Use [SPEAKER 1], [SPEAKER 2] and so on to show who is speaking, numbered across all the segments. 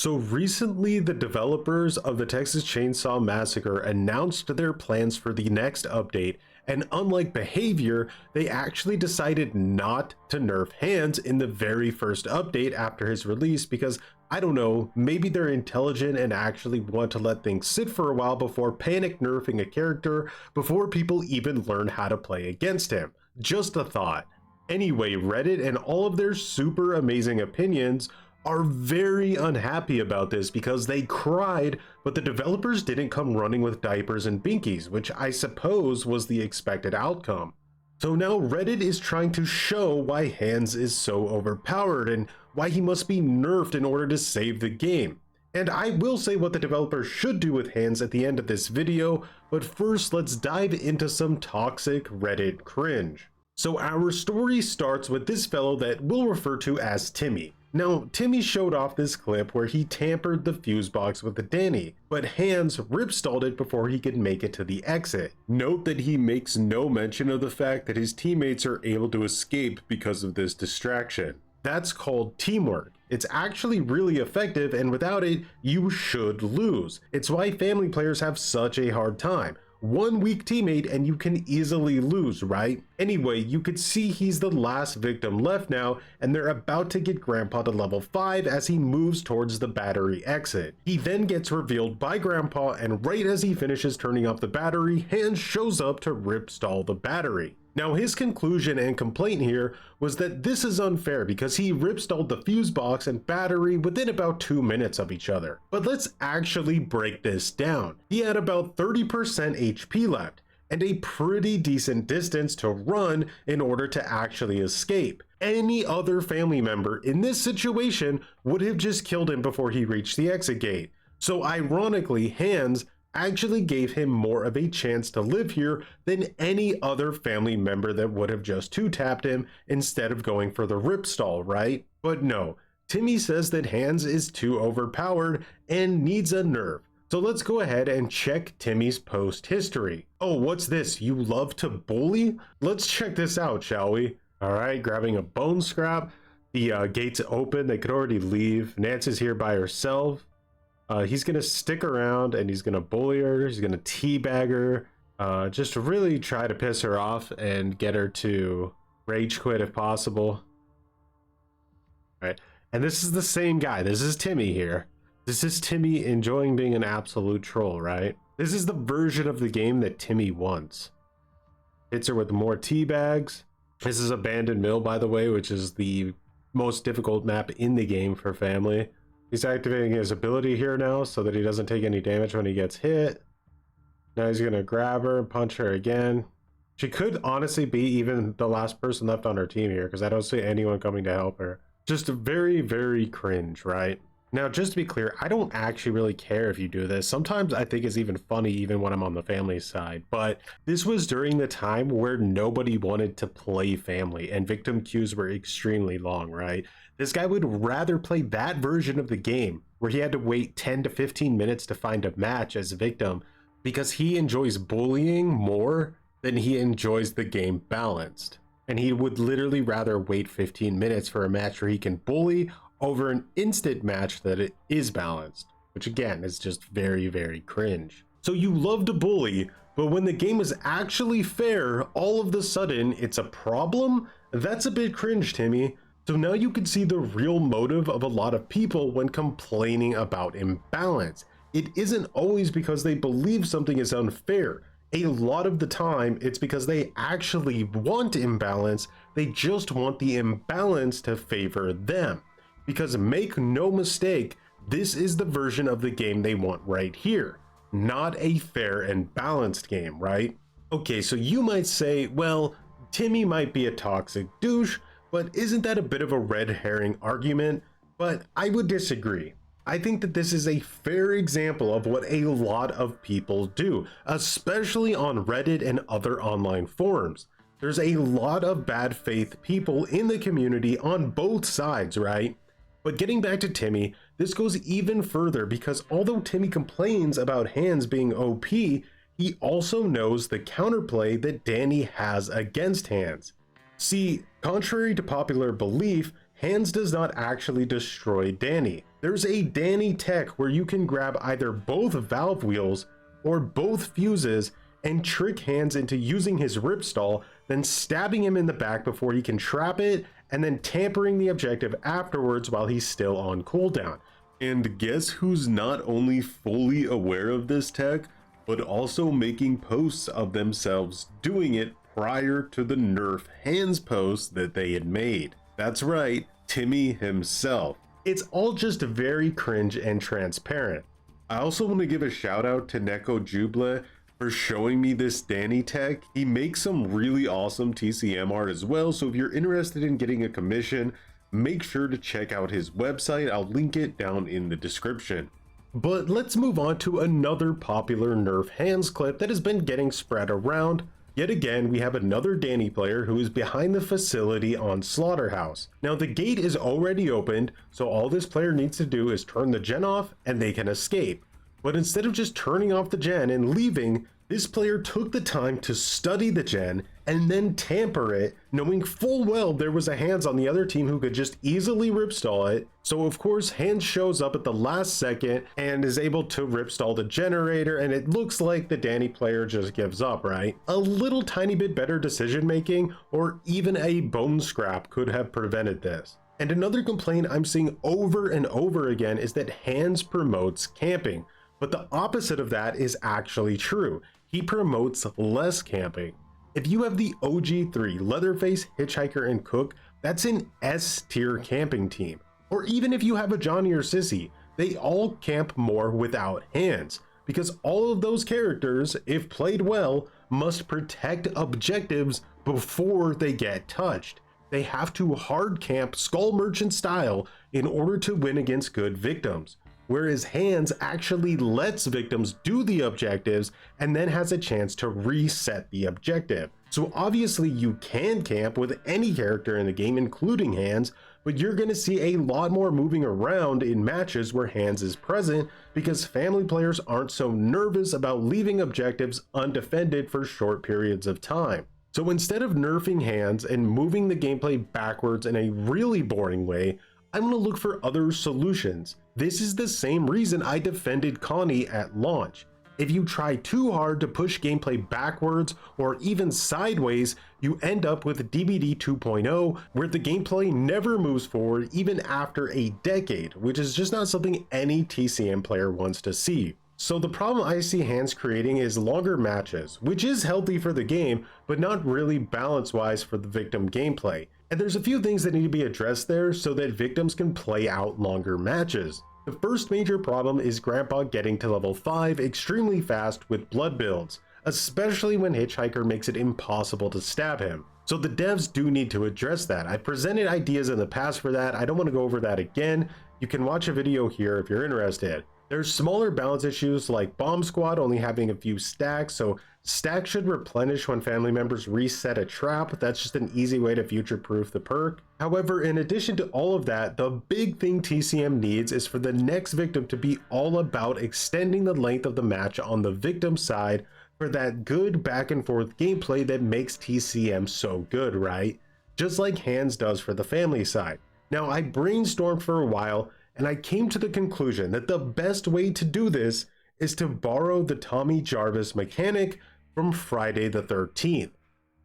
[SPEAKER 1] So recently, the developers of the Texas Chainsaw Massacre announced their plans for the next update, and unlike Behavior, they actually decided not to nerf Hands in the very first update after his release because, I don't know, maybe they're intelligent and actually want to let things sit for a while before panic nerfing a character before people even learn how to play against him. Just a thought. Anyway, Reddit and all of their super amazing opinions are very unhappy about this because they cried, but the developers didn't come running with diapers and binkies, which I suppose was the expected outcome. So now Reddit is trying to show why Hands is so overpowered and why he must be nerfed in order to save the game. And I will say what the developers should do with Hands at the end of this video, but first let's dive into some toxic Reddit cringe. So our story starts with this fellow that we'll refer to as Timmy. Now, Timmy showed off this clip where he tampered the fuse box with the Danny, but Hands rip-stalled it before he could make it to the exit. Note that he makes no mention of the fact that his teammates are able to escape because of this distraction. That's called teamwork. It's actually really effective, and without it, you should lose. It's why family players have such a hard time. One weak teammate and you can easily lose, right? Anyway, you could see he's the last victim left now, and they're about to get Grandpa to level 5 as he moves towards the battery exit. He then gets revealed by Grandpa, and right as he finishes turning off the battery, Hands shows up to rip stall the battery. Now his conclusion and complaint here was that this is unfair because he rip-stalled the fuse box and battery within about 2 minutes of each other. But let's actually break this down. He had about 30% HP left and a pretty decent distance to run in order to actually escape. Any other family member in this situation would have just killed him before he reached the exit gate. So ironically, Hands actually gave him more of a chance to live here than any other family member that would have just two-tapped him instead of going for the rip stall, right? But no, Timmy says that Hands is too overpowered and needs a nerf. So let's go ahead and check Timmy's post history. Oh, what's this? You love to bully? Let's check this out, shall we? All right, grabbing a bone scrap. The gate's open, they could already leave. Nancy's here by herself. He's gonna stick around and he's gonna bully her, he's gonna teabag her, just to really try to piss her off and get her to rage quit if possible. All right, and this is the same guy. This is Timmy here. This is Timmy enjoying being an absolute troll, right? This is the version of the game that Timmy wants. Hits her with more teabags. This is Abandoned Mill, by the way, which is the most difficult map in the game for family. He's activating his ability here now so that he doesn't take any damage when he gets hit. Now he's gonna grab her and punch her again. She could honestly be even the last person left on her team here because I don't see anyone coming to help her. Just very, very cringe, right? Now, just to be clear, I don't actually really care if you do this. Sometimes I think it's even funny even when I'm on the family side, but this was during the time where nobody wanted to play family and victim queues were extremely long, right? This guy would rather play that version of the game where he had to wait 10 to 15 minutes to find a match as a victim because he enjoys bullying more than he enjoys the game balanced. And he would literally rather wait 15 minutes for a match where he can bully over an instant match that it is balanced, which again is just very, very cringe. So you love to bully, but when the game is actually fair, all of the sudden it's a problem? That's a bit cringe, Timmy. So now you can see the real motive of a lot of people when complaining about imbalance. It isn't always because they believe something is unfair. A lot of the time, it's because they actually want imbalance, they just want the imbalance to favor them. Because make no mistake, this is the version of the game they want right here. Not a fair and balanced game, right? Okay, so you might say, well, Timmy might be a toxic douche, but isn't that a bit of a red herring argument? But I would disagree. I think that this is a fair example of what a lot of people do, especially on Reddit and other online forums. There's a lot of bad faith people in the community on both sides, right? But getting back to Timmy, this goes even further because although Timmy complains about Hands being OP, he also knows the counterplay that Danny has against Hands. See, contrary to popular belief, Hands does not actually destroy Danny. There's a Danny tech where you can grab either both valve wheels or both fuses and trick Hands into using his ripstall, then stabbing him in the back before he can trap it, and then tampering the objective afterwards while he's still on cooldown. And guess who's not only fully aware of this tech, but also making posts of themselves doing it prior to the Nerf Hands post that they had made. That's right, Timmy himself. It's all just very cringe and transparent. I also want to give a shout out to Neko Juble for showing me this Danny tech. He makes some really awesome TCM art as well, so if you're interested in getting a commission, make sure to check out his website. I'll link it down in the description. But let's move on to another popular Nerf Hands clip that has been getting spread around. Yet again, we have another Danny player who is behind the facility on Slaughterhouse. Now the gate is already opened, so all this player needs to do is turn the gen off and they can escape. But instead of just turning off the gen and leaving, this player took the time to study the gen and then tamper it, knowing full well there was a Hands on the other team who could just easily ripstall it. So of course Hands shows up at the last second and is able to ripstall the generator, and it looks like the Danny player just gives up, right? A little tiny bit better decision making or even a bone scrap could have prevented this. And another complaint I'm seeing over and over again is that Hands promotes camping, but the opposite of that is actually true. He promotes less camping. If you have the OG3, Leatherface, Hitchhiker, and Cook, that's an S tier camping team. Or even if you have a Johnny or Sissy, they all camp more without Hands, because all of those characters, if played well, must protect objectives before they get touched. They have to hard camp Skull Merchant style in order to win against good victims. Whereas Hands actually lets victims do the objectives and then has a chance to reset the objective. So obviously you can camp with any character in the game, including Hands, but you're going to see a lot more moving around in matches where Hands is present because family players aren't so nervous about leaving objectives undefended for short periods of time. So instead of nerfing Hands and moving the gameplay backwards in a really boring way, I'm going to look for other solutions. This is the same reason I defended Connie at launch. If you try too hard to push gameplay backwards or even sideways, you end up with DBD 2.0, where the gameplay never moves forward even after a decade, which is just not something any TCM player wants to see. So the problem I see Hands creating is longer matches, which is healthy for the game, but not really balance-wise for the victim gameplay. And there's a few things that need to be addressed there so that victims can play out longer matches. The first major problem is Grandpa getting to level 5 extremely fast with blood builds, especially when Hitchhiker makes it impossible to stab him. So the devs do need to address that. I've presented ideas in the past for that. I don't want to go over that again. You can watch a video here if you're interested. There's smaller balance issues like Bomb Squad only having a few stacks, so stacks should replenish when family members reset a trap. That's just an easy way to future-proof the perk. However, in addition to all of that, the big thing TCM needs is for the next victim to be all about extending the length of the match on the victim side for that good back and forth gameplay that makes TCM so good, right? Just like Hands does for the family side. Now, I brainstormed for a while and I came to the conclusion that the best way to do this is to borrow the Tommy Jarvis mechanic from Friday the 13th.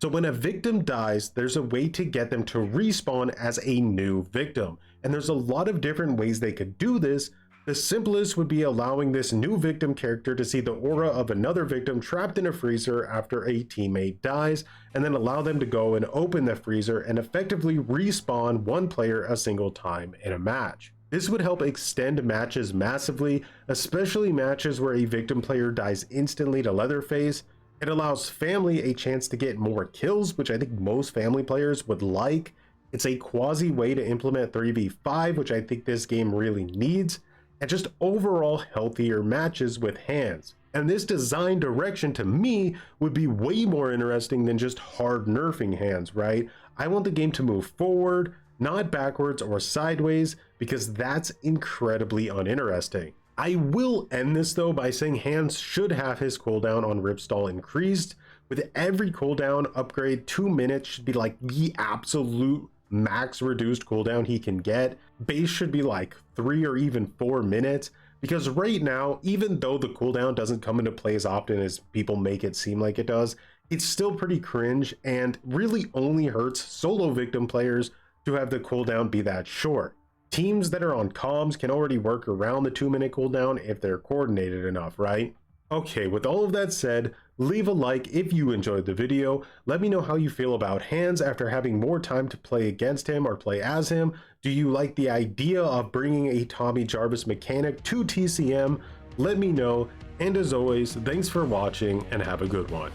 [SPEAKER 1] So when a victim dies, there's a way to get them to respawn as a new victim. And there's a lot of different ways they could do this. The simplest would be allowing this new victim character to see the aura of another victim trapped in a freezer after a teammate dies, and then allow them to go and open the freezer and effectively respawn one player a single time in a match. This would help extend matches massively, especially matches where a victim player dies instantly to Leatherface. It allows family a chance to get more kills, which I think most family players would like. It's a quasi way to implement 3v5, which I think this game really needs, and just overall healthier matches with Hands. And this design direction to me would be way more interesting than just hard nerfing Hands, right? I want the game to move forward, not backwards or sideways, because that's incredibly uninteresting. I will end this though by saying Hands should have his cooldown on Ripstall increased. With every cooldown upgrade, 2 minutes should be like the absolute max reduced cooldown he can get. Base should be like 3 or even 4 minutes, because right now, even though the cooldown doesn't come into play as often as people make it seem like it does, it's still pretty cringe and really only hurts solo victim players to have the cooldown be that short. Teams that are on comms can already work around the 2-minute cooldown if they're coordinated enough, right? Okay, with all of that said, leave a like if you enjoyed the video. Let me know how you feel about Hands after having more time to play against him or play as him. Do you like the idea of bringing a Tommy Jarvis mechanic to TCM? Let me know, and as always, thanks for watching and have a good one.